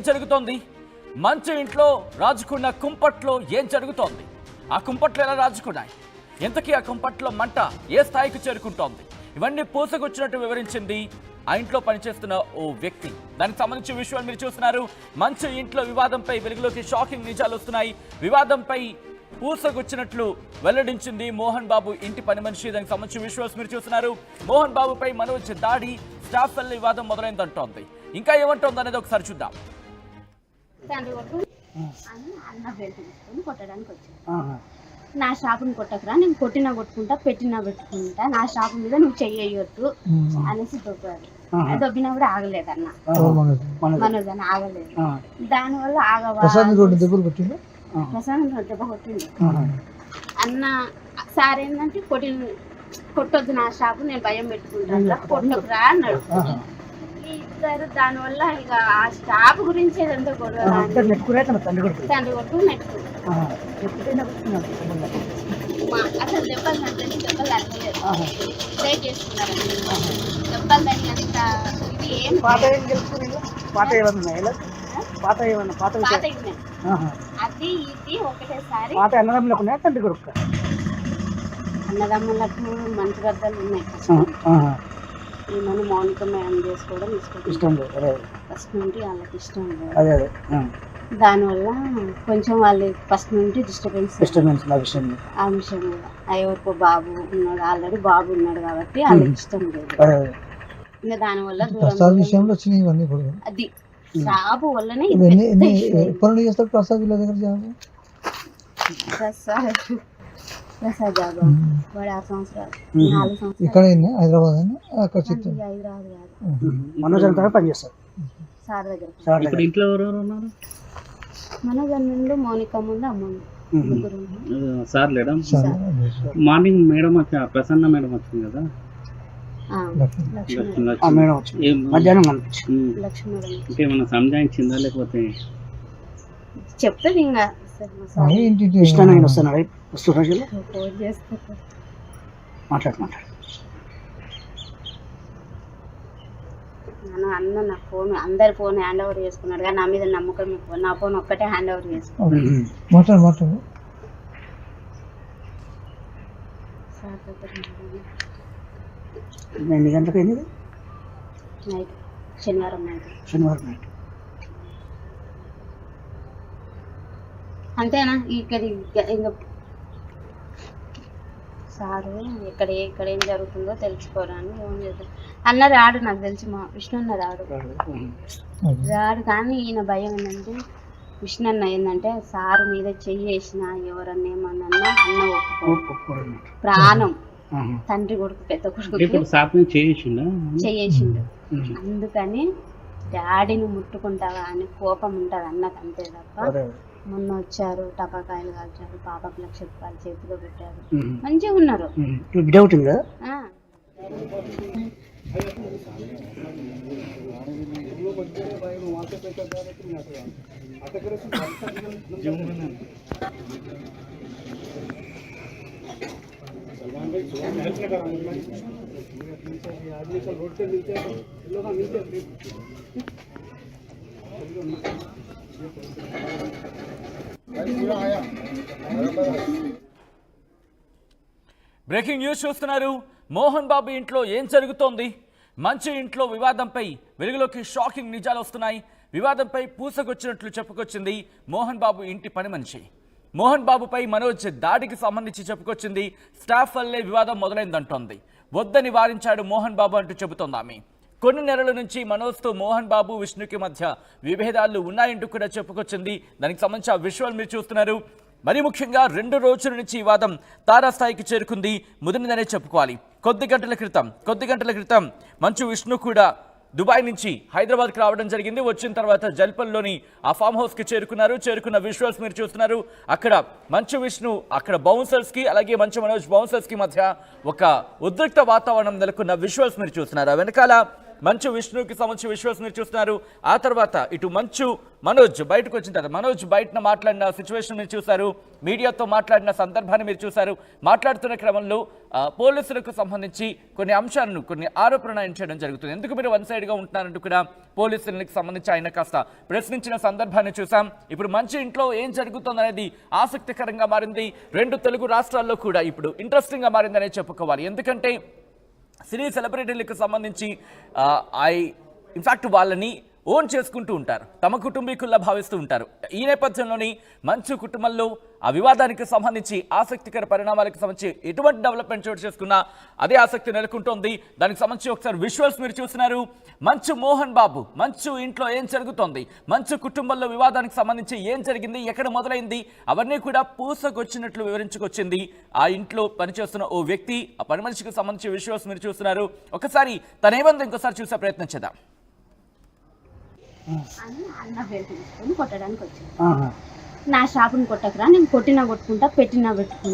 జరుగుతోంది? మంచు ఇంట్లో రాజుకున్న కుంపట్లో ఏం జరుగుతోంది? ఆ కుంపట్లు ఎలా రాజుకున్నాయి? ఎంతకీ ఆ కుంపట్లో మంట ఏ స్థాయికి చేరుకుంటోంది? ఇవన్నీ పూసకొచ్చినట్టు వివరించింది ఆ ఇంట్లో పనిచేస్తున్న ఓ వ్యక్తి. దానికి సంబంధించి విషయాలు మీరు చూస్తున్నారు. మంచు ఇంట్లో వివాదంపై వెలుగులోకి షాకింగ్ నిజాలు వస్తున్నాయి. వివాదంపై పూసకొచ్చినట్లు వెల్లడించింది మోహన్ బాబు ఇంటి పని మనిషి. దానికి సంబంధించి విషయాలు మీరు చూస్తున్నారు. మోహన్ బాబుపై మనోజ్ దాడి, స్టాఫ్ వల్ల వివాదం మొదలైందంటోంది. ఇంకా ఏమంటోంది అనేది ఒకసారి చూద్దాం. కొట్టడానికి వచ్చాను. నా షాపుని కొట్టకురా, నేను కొట్టినా కొట్టుకుంటా, పెట్టినా పెట్టుకుంటా, నా షాపు మీద నువ్వు చెయ్యొద్దు అనేసి దొబ్బాడు. దొబ్బినా కూడా ఆగలేదన్న, మనోజ్ అని ఆగలేదు. దానివల్ల ప్రసాదం దెబ్బ కొట్టింది అన్న. సార్ ఏంటంటే కొట్టొద్దు నా షాపు, నేను భయం పెట్టుకుంటాను, కొట్టకురా అన్నాడు. ఇద్దరు దానివల్ల ఇక ఆ స్టాప్ గురించి ఏదంతా గొడవ, తండ్రి కొట్టు నెట్టు అసలు దెబ్బలు నచ్చని దెబ్బలు అడగలేదు, ట్రై చేసుకున్నారు. దెబ్బలు దాన్ని అంత ఇది ఏం అది ఇది ఒకటేసారి. అన్నదమ్ములకు మంచి గద్దలు ఉన్నాయి. ఈమెను మౌనిక మేడం చేసుకోవడం ఇష్టం ఫస్ట్ నుండి వాళ్ళకి ఇష్టం లేదు. దానివల్ల కొంచెం వాళ్ళు ఫస్ట్ నుండి డిస్టర్బెన్స్ ఆ విషయం మీద. ఎవరికో బాబు ఉన్నాడు, ఆల్రెడీ బాబు ఉన్నాడు కాబట్టి వాళ్ళకి ఇష్టం లేదు. ఇంకా దానివల్ల అది బాబు వల్లనే ప్రసాద్ జాబ్ వాడు 6 సంవత్సరాలు 4 సంవత్సరాలు హైదరాబాద్ సార్ దగ్గర. మనోజ్ ముందు, మౌనిక ముందు, అమ్మ ముగ్గురు. సార్ లేడా? మార్నింగ్ మేడం వచ్చి ప్రసన్న మేడం వచ్చింది కదా, అంటే ఏమన్నా సంజాయించిందా లేకపోతే చెప్తుంది ఇంకా అన్న నా ఫోన్ అందరి ఫోన్ హ్యాండ్ ఓవర్ చేసుకున్నాడు, కానీ నా మీద నమ్మకం ఎక్కువ. నా ఫోన్ ఒక్కటే హ్యాండ్ ఓవర్ చేసుకున్నాడు. ఎన్ని గంటలకు అయింది? నైట్, శనివారం నైట్. అంతేనా? ఇక్కడ ఇంకా సారు ఇక్కడ ఏం జరుగుతుందో తెలుసుకోవడానికి ఫోన్ చేద్దాం అన్న. రాడు, నాకు తెలిసి మా విష్ణు అన్న రాడు. కానీ ఈయన భయం ఏంటంటే, విష్ణు అన్న ఏంటంటే సారు మీద చెయ్యేసిన ఎవరన్నా ఏమన్నా అన్న ఒప్పుకోడు. ప్రాణం తండ్రి కొడుకు, పెద్ద కొడుకు చెయ్యేసిండు. అందుకని డాడీని ముట్టుకుంటావా అని కోపం ఉంటుంది అన్నకు, అంతే తప్ప. మొన్న వచ్చారు, టపాకాయలు కాల్చారు, పాపకు 1,00,000 రూపాయలు చేతిలో పెట్టారు, మంచిగా ఉన్నారు. బ్రేకింగ్ న్యూస్ చూస్తున్నారు. మోహన్ బాబు ఇంట్లో ఏం జరుగుతోంది? మంచు ఇంట్లో వివాదంపై వెలుగులోకి షాకింగ్ నిజాలు వస్తున్నాయి. వివాదంపై పూసకొచ్చినట్లు చెప్పుకొచ్చింది మోహన్ బాబు ఇంటి పని మనిషి. మోహన్ బాబుపై మనోజ్ దాడికి సంబంధించి చెప్పుకొచ్చింది. స్టాఫ్ వల్లే వివాదం మొదలైందంటోంది. వద్దని వారించాడు మోహన్ బాబు అంటూ చెబుతోంది ఆమె. కొన్ని నెలల నుంచి మనోజ్తో మోహన్ బాబు, విష్ణుకి మధ్య విభేదాలు ఉన్నాయంటూ కూడా చెప్పుకొచ్చింది. దానికి సంబంధించి ఆ విజువల్ మీరు చూస్తున్నారు. మరి ముఖ్యంగా 2 రోజుల నుంచి ఈ వాదం తారాస్థాయికి చేరుకుంది, ముదిరిందనే చెప్పుకోవాలి. కొద్ది గంటల క్రితం మంచు విష్ణు కూడా దుబాయ్ నుంచి హైదరాబాద్కి రావడం జరిగింది. వచ్చిన తర్వాత జల్పల్లోని ఆ ఫామ్ హౌస్కి చేరుకున్న విజువల్స్ మీరు చూస్తున్నారు. అక్కడ మంచు విష్ణు, అక్కడ బౌన్సర్స్కి, అలాగే మంచు మనోజ్ బౌన్సర్స్కి మధ్య ఒక ఉద్రిక్త వాతావరణం నెలకొన్న విజువల్స్ మీరు చూస్తున్నారు. వెనకాల మంచు విష్ణుకి సంబంధించి విజువల్స్ మీరు చూస్తున్నారు. ఆ తర్వాత ఇటు మంచు మనోజ్ బయటకు వచ్చిన తర్వాత మనోజ్ బయటన మాట్లాడిన సిచ్యువేషన్ మీరు చూశారు, మీడియాతో మాట్లాడిన సందర్భాన్ని మీరు చూశారు. మాట్లాడుతున్న క్రమంలో పోలీసులకు సంబంధించి కొన్ని అంశాలను, కొన్ని ఆరోపణలు చేయడం జరుగుతుంది. ఎందుకు మీరు వన్ సైడ్గా ఉంటున్నారంటూ కూడా పోలీసులకు సంబంధించి ఆయన కాస్త ప్రశ్నించిన సందర్భాన్ని చూసాం. ఇప్పుడు మంచి ఇంట్లో ఏం జరుగుతుందనేది ఆసక్తికరంగా మారింది. 2 తెలుగు రాష్ట్రాల్లో కూడా ఇప్పుడు ఇంట్రెస్టింగ్గా మారిందనే చెప్పుకోవాలి. ఎందుకంటే సినీ సెలబ్రిటీలకు సంబంధించి ఇన్ఫాక్ట్ వాళ్ళని ఓన్ చేసుకుంటూ ఉంటారు, తమ కుటుంబీకుల్లా భావిస్తూ ఉంటారు. ఈ నేపథ్యంలోని మంచు కుటుంబంలో ఆ వివాదానికి సంబంధించి ఆసక్తికర పరిణామాలకు సంబంధించి ఎటువంటి డెవలప్మెంట్ చోటు చేసుకున్నా అదే ఆసక్తి నెలకొంటోంది. దానికి సంబంధించి ఒకసారి విజువల్స్ మీరు చూస్తున్నారు. మంచు మోహన్ బాబు మంచు ఇంట్లో ఏం జరుగుతోంది, మంచు కుటుంబంలో వివాదానికి సంబంధించి ఏం జరిగింది, ఎక్కడ మొదలైంది, అవన్నీ కూడా పూసకొచ్చినట్లు వివరించుకొచ్చింది ఆ ఇంట్లో పనిచేస్తున్న ఓ వ్యక్తి. ఆ పని మనిషికి సంబంధించి విజువల్స్ మీరు చూస్తున్నారు. ఒకసారి తనేమంది ఇంకోసారి చూసే ప్రయత్నం చేద్దాం. అని అన్న బెల్ట్ తీసుకొని కొట్టడానికి వచ్చాను. నా షాపుని కొట్టకరా, నేను కొట్టినా కొట్టుకుంటా, పెట్టినా పెట్టుకుంటా,